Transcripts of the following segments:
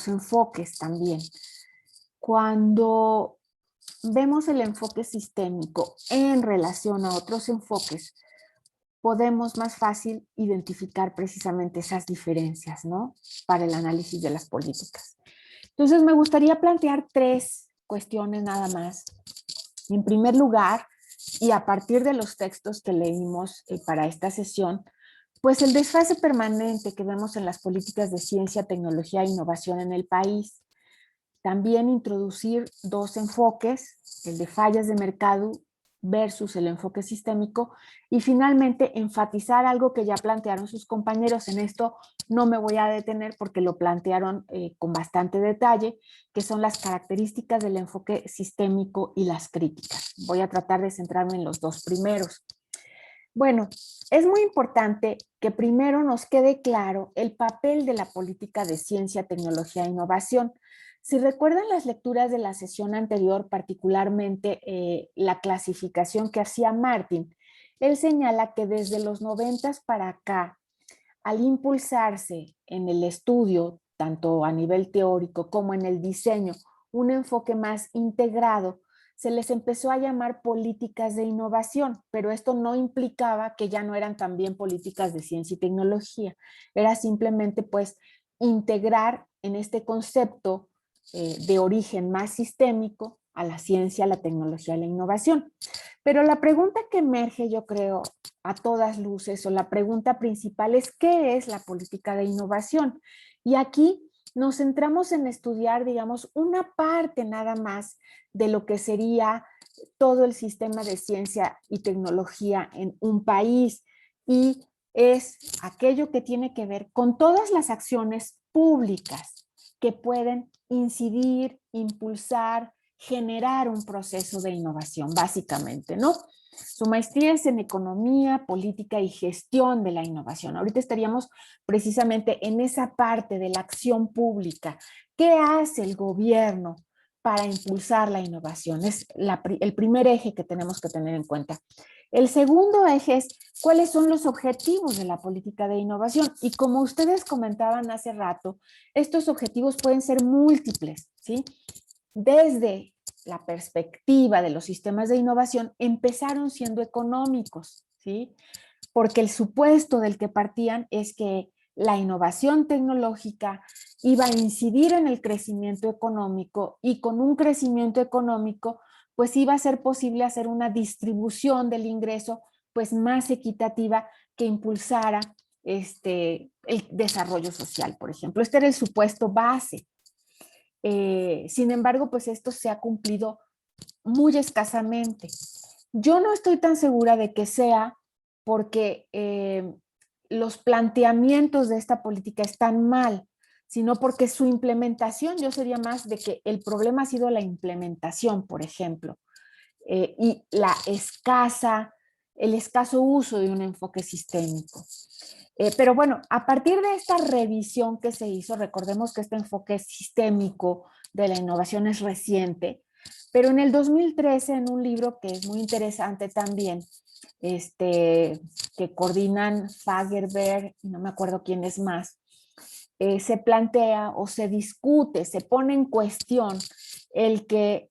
enfoques también. Cuando vemos el enfoque sistémico en relación a otros enfoques, podemos más fácil identificar precisamente esas diferencias, ¿no? Para el análisis de las políticas. Entonces, me gustaría plantear 3 cuestiones nada más. En primer lugar, y a partir de los textos que leímos para esta sesión, pues el desfase permanente que vemos en las políticas de ciencia, tecnología e innovación en el país. También introducir 2 enfoques, el de fallas de mercado versus el enfoque sistémico, y finalmente enfatizar algo que ya plantearon sus compañeros. En esto no me voy a detener porque lo plantearon con bastante detalle, que son las características del enfoque sistémico y las críticas. Voy a tratar de centrarme en los 2 primeros. Bueno, es muy importante que primero nos quede claro el papel de la política de ciencia, tecnología e innovación. Si recuerdan las lecturas de la sesión anterior, particularmente la clasificación que hacía Martin, él señala que desde los 90 para acá, al impulsarse en el estudio, tanto a nivel teórico como en el diseño, un enfoque más integrado, se les empezó a llamar políticas de innovación, pero esto no implicaba que ya no eran también políticas de ciencia y tecnología, era simplemente pues integrar en este concepto de origen más sistémico a la ciencia, la tecnología y la innovación. Pero la pregunta que emerge, yo creo, a todas luces, o la pregunta principal es, ¿qué es la política de innovación? Y aquí nos centramos en estudiar, digamos, una parte nada más de lo que sería todo el sistema de ciencia y tecnología en un país, y es aquello que tiene que ver con todas las acciones públicas que pueden incidir, impulsar, generar un proceso de innovación, básicamente, ¿no? Su maestría es en economía, política y gestión de la innovación. Ahorita estaríamos precisamente en esa parte de la acción pública. ¿Qué hace el gobierno para impulsar la innovación? Es el primer eje que tenemos que tener en cuenta. El segundo eje es cuáles son los objetivos de la política de innovación. Y como ustedes comentaban hace rato, estos objetivos pueden ser múltiples, ¿sí? Desde la perspectiva de los sistemas de innovación, empezaron siendo económicos, ¿sí? Porque el supuesto del que partían es que la innovación tecnológica iba a incidir en el crecimiento económico, y con un crecimiento económico pues iba a ser posible hacer una distribución del ingreso pues más equitativa que impulsara el desarrollo social, por ejemplo. Este era el supuesto base. Sin embargo, pues esto se ha cumplido muy escasamente. Yo no estoy tan segura de que sea porque los planteamientos de esta política están mal, sino porque su implementación, yo sería más de que el problema ha sido la implementación, por ejemplo, y el escaso uso de un enfoque sistémico. Pero bueno, a partir de esta revisión que se hizo, recordemos que este enfoque sistémico de la innovación es reciente, pero en el 2013, en un libro que es muy interesante también, que coordinan Fagerberg, y no me acuerdo quién es más, se plantea o se discute, se pone en cuestión el que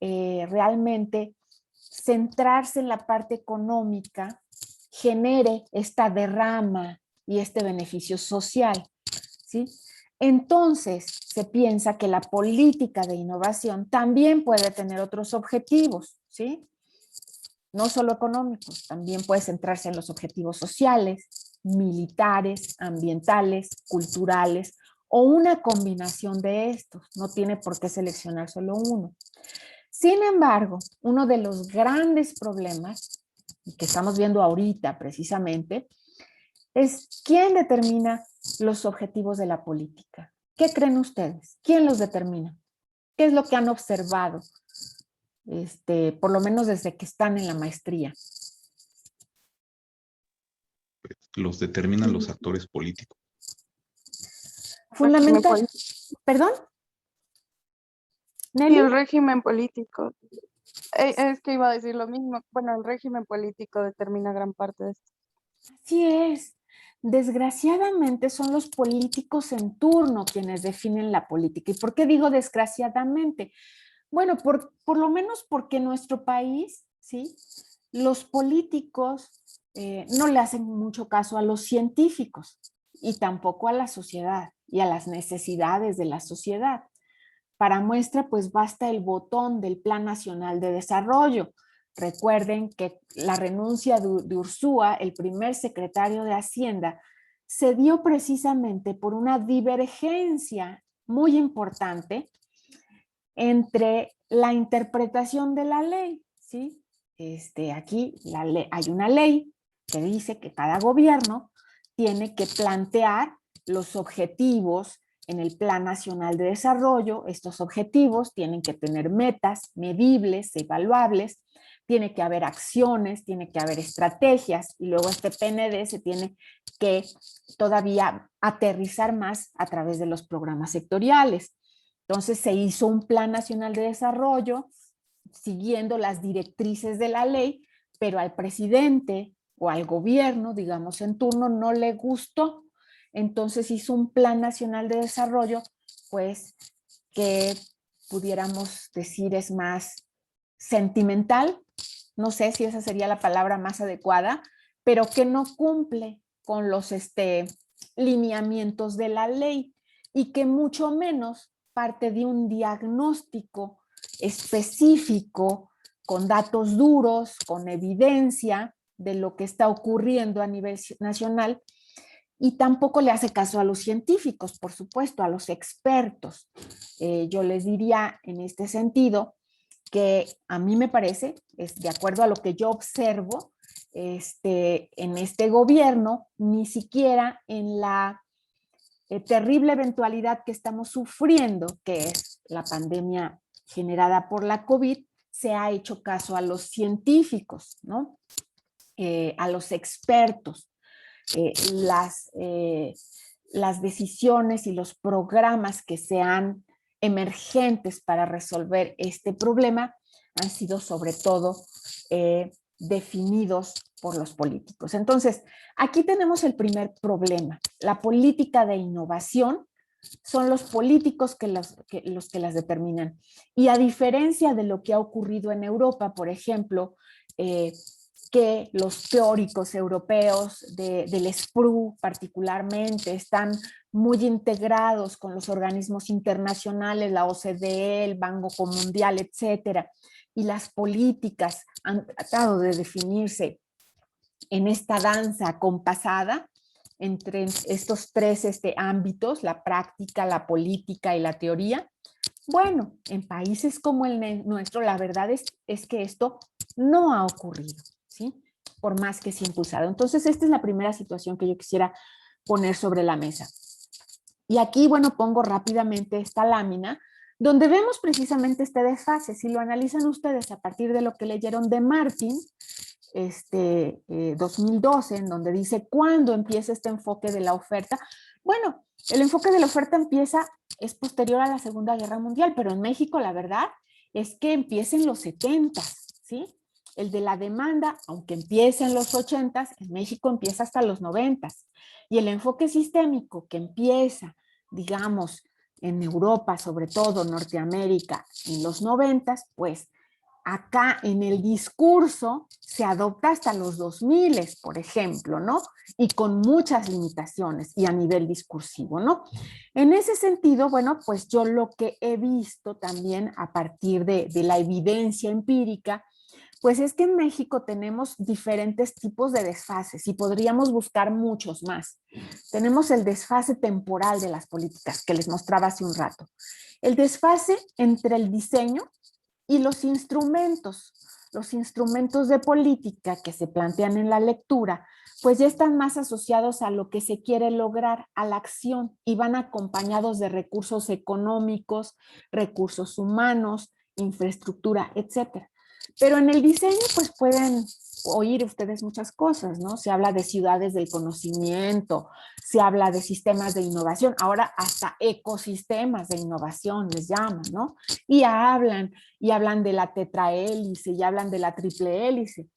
realmente centrarse en la parte económica genere esta derrama y este beneficio social, ¿sí? Entonces, se piensa que la política de innovación también puede tener otros objetivos, ¿sí? No solo económicos, también puede centrarse en los objetivos sociales, militares, ambientales, culturales, o una combinación de estos. No tiene por qué seleccionar solo uno. Sin embargo, uno de los grandes problemas que estamos viendo ahorita precisamente es quién determina los objetivos de la política. ¿Qué creen ustedes? ¿Quién los determina? ¿Qué es lo que han observado? Por lo menos desde que están en la maestría. Los determinan los actores políticos. Fundamental. ¿Perdón? ¿Nelly? Y el régimen político. Es que iba a decir lo mismo. Bueno, el régimen político determina gran parte de esto. Así es. Desgraciadamente son los políticos en turno quienes definen la política. ¿Y por qué digo desgraciadamente? Bueno, por lo menos porque en nuestro país, ¿sí? Los políticos no le hacen mucho caso a los científicos y tampoco a la sociedad y a las necesidades de la sociedad. Para muestra, pues basta el botón del Plan Nacional de Desarrollo. Recuerden que la renuncia de Ursúa, el primer secretario de Hacienda, se dio precisamente por una divergencia muy importante entre la interpretación de la ley, ¿sí? Aquí hay una ley que dice que cada gobierno tiene que plantear los objetivos en el Plan Nacional de Desarrollo. Estos objetivos tienen que tener metas medibles, evaluables, tiene que haber acciones, tiene que haber estrategias y luego este PND se tiene que todavía aterrizar más a través de los programas sectoriales. Entonces se hizo un Plan Nacional de Desarrollo siguiendo las directrices de la ley, pero al presidente o al gobierno, digamos en turno, no le gustó. Entonces hizo un Plan Nacional de Desarrollo, pues que pudiéramos decir es más sentimental, no sé si esa sería la palabra más adecuada, pero que no cumple con los lineamientos de la ley y que mucho menos parte de un diagnóstico específico, con datos duros, con evidencia de lo que está ocurriendo a nivel nacional, y tampoco le hace caso a los científicos, por supuesto, a los expertos. Yo les diría en este sentido que a mí me parece, de acuerdo a lo que yo observo, en este gobierno, ni siquiera en la terrible eventualidad que estamos sufriendo, que es la pandemia generada por la COVID, se ha hecho caso a los científicos, ¿no? A los expertos. Las decisiones y los programas que sean emergentes para resolver este problema han sido sobre todo definidos por los políticos. Entonces, aquí tenemos el primer problema. La política de innovación son los políticos los que las determinan. Y a diferencia de lo que ha ocurrido en Europa, por ejemplo, que los teóricos europeos del SPRU particularmente están muy integrados con los organismos internacionales, la OCDE, el Banco Mundial, etcétera, y las políticas han tratado de definirse en esta danza compasada entre estos tres ámbitos, la práctica, la política y la teoría. Bueno, en países como el nuestro, la verdad es que esto no ha ocurrido, ¿sí? Por más que se ha impulsado. Entonces, esta es la primera situación que yo quisiera poner sobre la mesa. Y aquí, bueno, pongo rápidamente esta lámina, donde vemos precisamente este desfase. Si lo analizan ustedes a partir de lo que leyeron de Martin, 2012, en donde dice cuándo empieza este enfoque de la oferta. Bueno, el enfoque de la oferta es posterior a la Segunda Guerra Mundial, pero en México la verdad es que empieza en los 70, ¿sí? El de la demanda, aunque empieza en los 80, en México empieza hasta los 90. Y el enfoque sistémico que empieza, digamos, en Europa, sobre todo Norteamérica, en los 90, pues acá en el discurso se adopta hasta los 2000, por ejemplo, ¿no? Y con muchas limitaciones y a nivel discursivo, ¿no? En ese sentido, bueno, pues yo lo que he visto también a partir de la evidencia empírica, pues es que en México tenemos diferentes tipos de desfases y podríamos buscar muchos más. Tenemos el desfase temporal de las políticas que les mostraba hace un rato. El desfase entre el diseño y los instrumentos de política que se plantean en la lectura, pues ya están más asociados a lo que se quiere lograr, a la acción, y van acompañados de recursos económicos, recursos humanos, infraestructura, etcétera. Pero en el diseño, pues pueden oír ustedes muchas cosas, ¿no? Se habla de ciudades del conocimiento, se habla de sistemas de innovación, ahora hasta ecosistemas de innovación les llaman, ¿no? Y hablan de la tetrahélice y hablan de la triple hélice.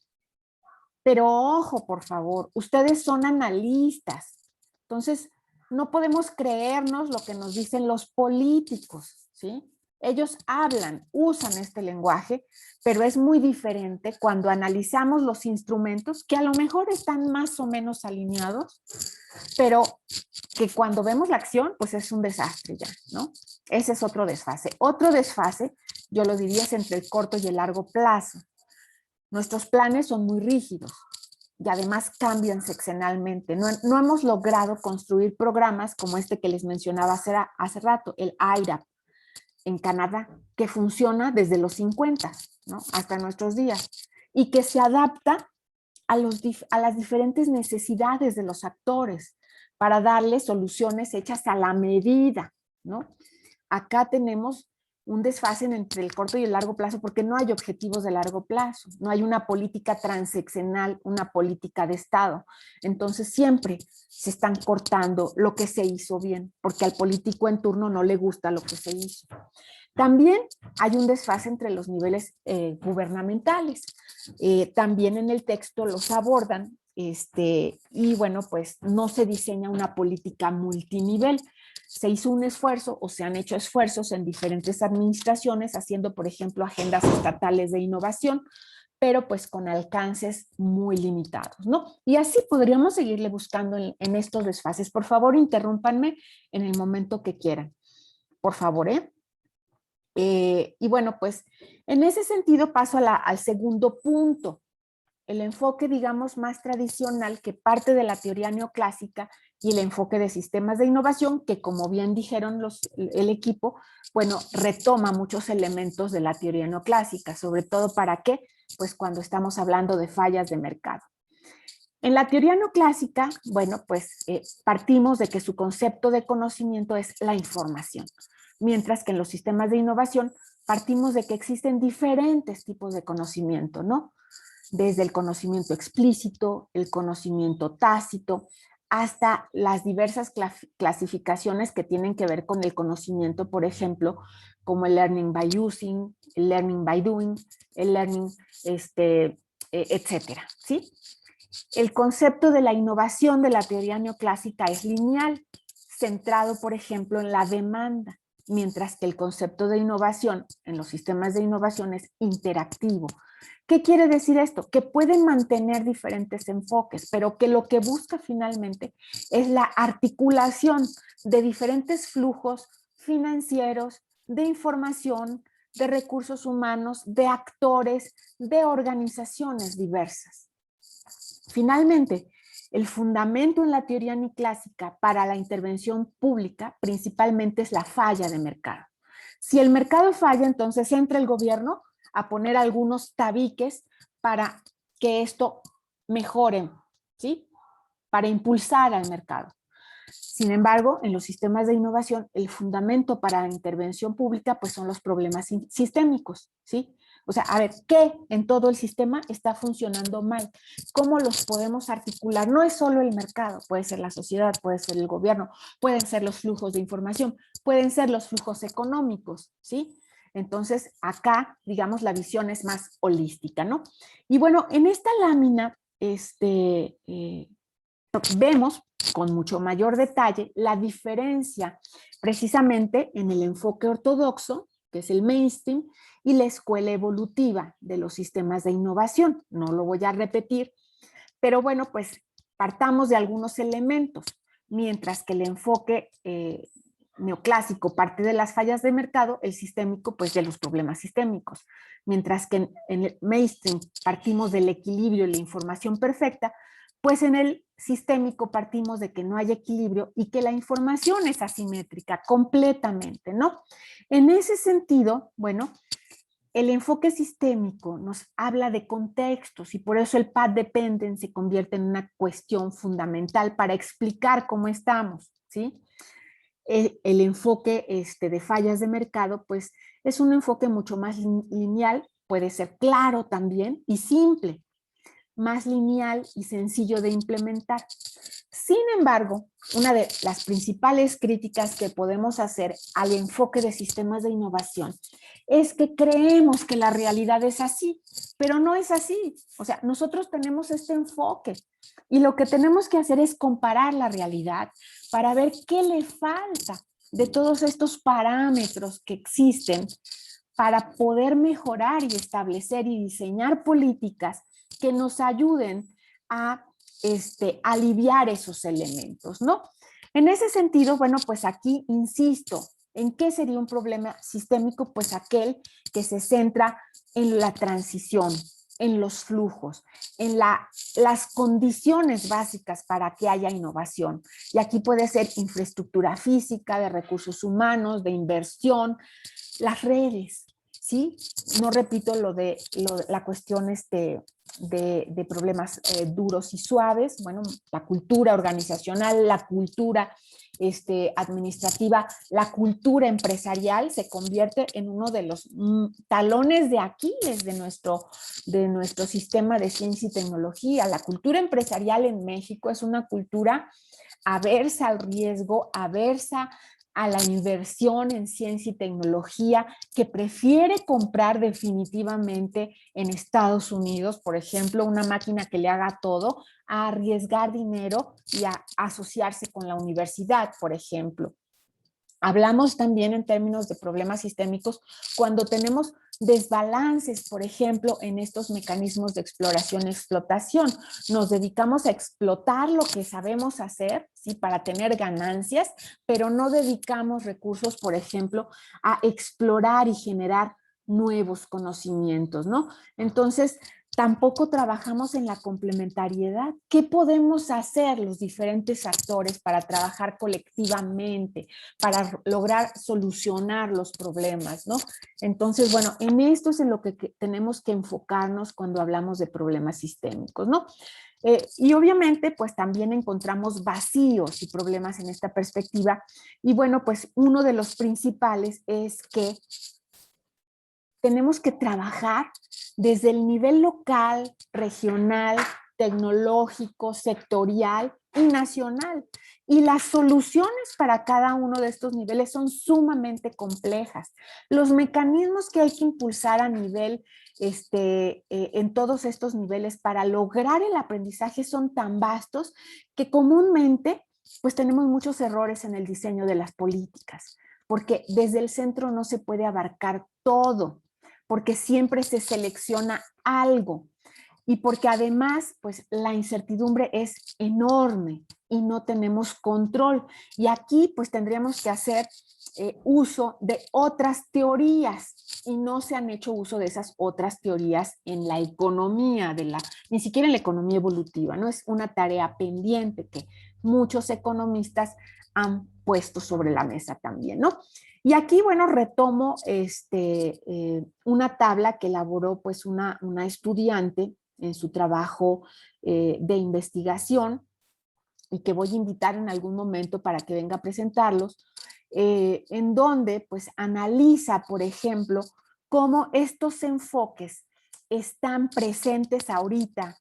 Pero ojo, por favor, ustedes son analistas. Entonces, no podemos creernos lo que nos dicen los políticos, ¿sí? Ellos hablan, usan este lenguaje, pero es muy diferente cuando analizamos los instrumentos que a lo mejor están más o menos alineados, pero que cuando vemos la acción, pues es un desastre ya, ¿no? Ese es otro desfase. Otro desfase, yo lo diría, es entre el corto y el largo plazo. Nuestros planes son muy rígidos y además cambian sexenalmente. No hemos logrado construir programas como este que les mencionaba hace rato, el IRAP, en Canadá, que funciona desde los 50, ¿no? Hasta nuestros días, y que se adapta a las diferentes necesidades de los actores para darles soluciones hechas a la medida, ¿no? Acá tenemos un desfase entre el corto y el largo plazo porque no hay objetivos de largo plazo, no hay una política transeccional, una política de Estado. Entonces siempre se están cortando lo que se hizo bien, porque al político en turno no le gusta lo que se hizo. También hay un desfase entre los niveles gubernamentales. También en el texto los abordan y bueno, pues no se diseña una política multinivel. Se hizo un esfuerzo o se han hecho esfuerzos en diferentes administraciones haciendo, por ejemplo, agendas estatales de innovación, pero pues con alcances muy limitados, ¿no? Y así podríamos seguirle buscando en estos desfases. Por favor, interrúmpanme en el momento que quieran. Por favor, ¿eh? Y bueno, pues en ese sentido paso al segundo punto, el enfoque, digamos, más tradicional que parte de la teoría neoclásica y el enfoque de sistemas de innovación que, como bien dijeron el equipo, bueno, retoma muchos elementos de la teoría neoclásica, sobre todo ¿para qué? Pues cuando estamos hablando de fallas de mercado. En la teoría neoclásica, bueno, pues partimos de que su concepto de conocimiento es la información, mientras que en los sistemas de innovación partimos de que existen diferentes tipos de conocimiento, ¿no? Desde el conocimiento explícito, el conocimiento tácito, hasta las diversas clasificaciones que tienen que ver con el conocimiento, por ejemplo, como el learning by using, el learning by doing, el learning, etcétera, ¿sí? El concepto de la innovación de la teoría neoclásica es lineal, centrado, por ejemplo, en la demanda, mientras que el concepto de innovación en los sistemas de innovación es interactivo. ¿Qué quiere decir esto? Que pueden mantener diferentes enfoques, pero que lo que busca finalmente es la articulación de diferentes flujos financieros, de información, de recursos humanos, de actores, de organizaciones diversas. Finalmente, el fundamento en la teoría neoclásica para la intervención pública principalmente es la falla de mercado. Si el mercado falla, entonces entra el gobierno a poner algunos tabiques para que esto mejore, ¿sí? Para impulsar al mercado. Sin embargo, en los sistemas de innovación, el fundamento para la intervención pública pues son los problemas sistémicos, ¿sí? O sea, a ver, ¿qué en todo el sistema está funcionando mal? ¿Cómo los podemos articular? No es solo el mercado, puede ser la sociedad, puede ser el gobierno, pueden ser los flujos de información, pueden ser los flujos económicos, ¿sí? Entonces, acá, digamos, la visión es más holística, ¿no? Y bueno, en esta lámina, vemos con mucho mayor detalle la diferencia precisamente en el enfoque ortodoxo, que es el mainstream, y la escuela evolutiva de los sistemas de innovación. No lo voy a repetir, pero bueno, pues partamos de algunos elementos, mientras que el enfoque neoclásico parte de las fallas de mercado, el sistémico pues de los problemas sistémicos, mientras que en el mainstream partimos del equilibrio y la información perfecta, pues en el sistémico partimos de que no hay equilibrio y que la información es asimétrica completamente, ¿no? En ese sentido, bueno, el enfoque sistémico nos habla de contextos y por eso el path dependent se convierte en una cuestión fundamental para explicar cómo estamos, ¿sí? El enfoque de fallas de mercado, pues es un enfoque mucho más lineal, puede ser claro también y simple, más lineal y sencillo de implementar. Sin embargo, una de las principales críticas que podemos hacer al enfoque de sistemas de innovación es que creemos que la realidad es así, pero no es así. O sea, nosotros tenemos este enfoque y lo que tenemos que hacer es comparar la realidad para ver qué le falta de todos estos parámetros que existen para poder mejorar y establecer y diseñar políticas que nos ayuden a aliviar esos elementos, ¿no? En ese sentido, bueno, pues aquí insisto, ¿en qué sería un problema sistémico? Pues aquel que se centra en la transición, en los flujos, en las condiciones básicas para que haya innovación. Y aquí puede ser infraestructura física, de recursos humanos, de inversión, las redes, ¿sí? No repito la cuestión de problemas duros y suaves, bueno, la cultura organizacional, la cultura administrativa, la cultura empresarial se convierte en uno de los talones de Aquiles de nuestro sistema de ciencia y tecnología. La cultura empresarial en México es una cultura aversa al riesgo, aversa a la inversión en ciencia y tecnología, que prefiere comprar definitivamente en Estados Unidos, por ejemplo, una máquina que le haga todo, a arriesgar dinero y a asociarse con la universidad, por ejemplo. Hablamos también en términos de problemas sistémicos cuando tenemos desbalances, por ejemplo, en estos mecanismos de exploración y explotación. Nos dedicamos a explotar lo que sabemos hacer, ¿sí? Para tener ganancias, pero no dedicamos recursos, por ejemplo, a explorar y generar nuevos conocimientos, ¿no? Entonces, tampoco trabajamos en la complementariedad. ¿Qué podemos hacer los diferentes actores para trabajar colectivamente, para lograr solucionar los problemas, ¿no? Entonces, bueno, en esto es en lo que tenemos que enfocarnos cuando hablamos de problemas sistémicos, ¿no? Y obviamente, pues también encontramos vacíos y problemas en esta perspectiva. Y bueno, pues uno de los principales es que tenemos que trabajar desde el nivel local, regional, tecnológico, sectorial y nacional. Y las soluciones para cada uno de estos niveles son sumamente complejas. Los mecanismos que hay que impulsar a nivel, en todos estos niveles para lograr el aprendizaje son tan vastos que comúnmente pues tenemos muchos errores en el diseño de las políticas, porque desde el centro no se puede abarcar todo, porque siempre se selecciona algo y porque además pues la incertidumbre es enorme y no tenemos control. Y aquí pues tendríamos que hacer uso de otras teorías y no se han hecho uso de esas otras teorías en la economía, ni siquiera en la economía evolutiva, ¿no? Es una tarea pendiente que muchos economistas han puesto sobre la mesa también, ¿no? Y aquí, bueno, retomo una tabla que elaboró pues una estudiante en su trabajo de investigación y que voy a invitar en algún momento para que venga a presentarlos, en donde pues analiza, por ejemplo, cómo estos enfoques están presentes ahorita,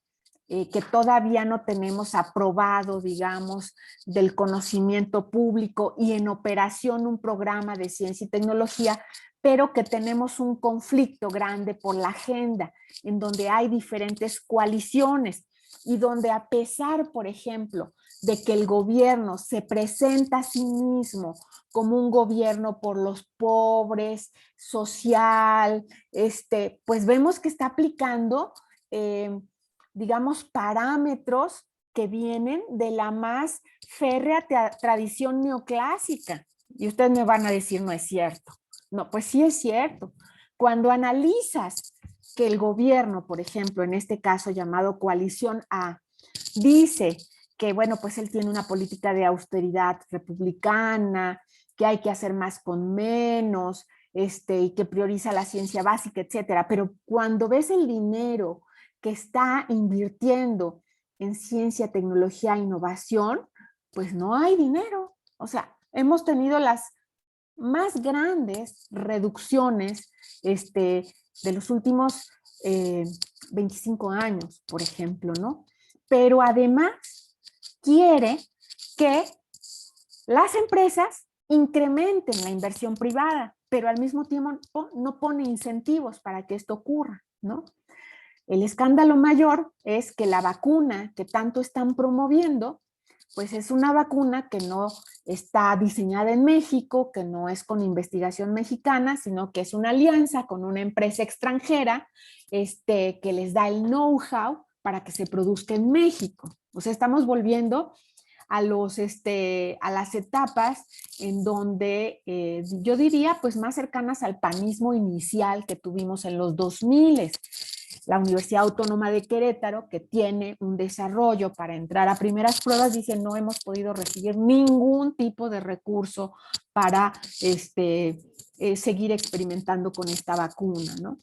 que todavía no tenemos aprobado, digamos, del conocimiento público y en operación un programa de ciencia y tecnología, pero que tenemos un conflicto grande por la agenda, en donde hay diferentes coaliciones y donde a pesar, por ejemplo, de que el gobierno se presenta a sí mismo como un gobierno por los pobres, social, pues vemos que está aplicando, digamos, parámetros que vienen de la más férrea tradición neoclásica. Y ustedes me van a decir, no es cierto. No, pues sí es cierto. Cuando analizas que el gobierno, por ejemplo, en este caso llamado Coalición A, dice que, bueno, pues él tiene una política de austeridad republicana, que hay que hacer más con menos, y que prioriza la ciencia básica, etcétera. Pero cuando ves el dinero que está invirtiendo en ciencia, tecnología e innovación, pues no hay dinero. O sea, hemos tenido las más grandes reducciones de los últimos 25 años, por ejemplo, ¿no? Pero además quiere que las empresas incrementen la inversión privada, pero al mismo tiempo no pone incentivos para que esto ocurra, ¿no? El escándalo mayor es que la vacuna que tanto están promoviendo, pues es una vacuna que no está diseñada en México, que no es con investigación mexicana, sino que es una alianza con una empresa extranjera que les da el know-how para que se produzca en México. O sea, estamos volviendo a las etapas en donde yo diría pues más cercanas al panismo inicial que tuvimos en los 2000. La Universidad Autónoma de Querétaro, que tiene un desarrollo para entrar a primeras pruebas, dice no hemos podido recibir ningún tipo de recurso para seguir experimentando con esta vacuna, ¿no?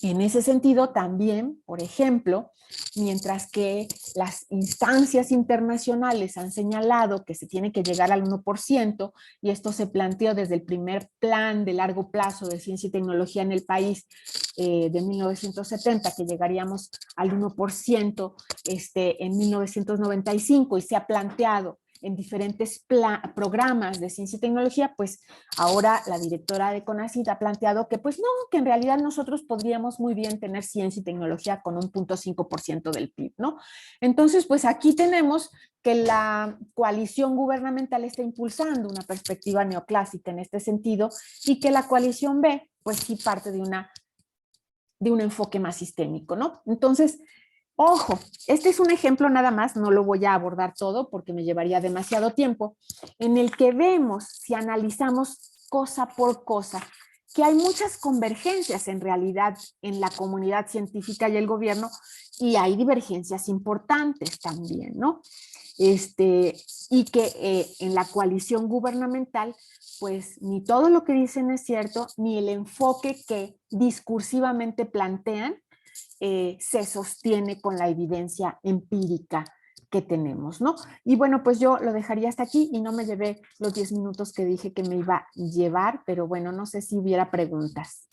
En ese sentido, también, por ejemplo, mientras que las instancias internacionales han señalado que se tiene que llegar al 1%, y esto se planteó desde el primer plan de largo plazo de ciencia y tecnología en el país de 1970, que llegaríamos al 1% en 1995, y se ha planteado en diferentes programas de ciencia y tecnología, pues ahora la directora de CONACYT ha planteado que pues no, que en realidad nosotros podríamos muy bien tener ciencia y tecnología con un 0.5% del PIB, ¿no? Entonces, pues aquí tenemos que la coalición gubernamental está impulsando una perspectiva neoclásica en este sentido, y que la coalición B, pues sí parte de un enfoque más sistémico, ¿no? Entonces, ojo, este es un ejemplo nada más, no lo voy a abordar todo porque me llevaría demasiado tiempo, en el que vemos, si analizamos cosa por cosa, que hay muchas convergencias en realidad en la comunidad científica y el gobierno, y hay divergencias importantes también, ¿no? Y que en la coalición gubernamental, pues ni todo lo que dicen es cierto, ni el enfoque que discursivamente plantean se sostiene con la evidencia empírica que tenemos, ¿no? Y bueno, pues yo lo dejaría hasta aquí y no me llevé los 10 minutos que dije que me iba a llevar, pero bueno, no sé si hubiera preguntas.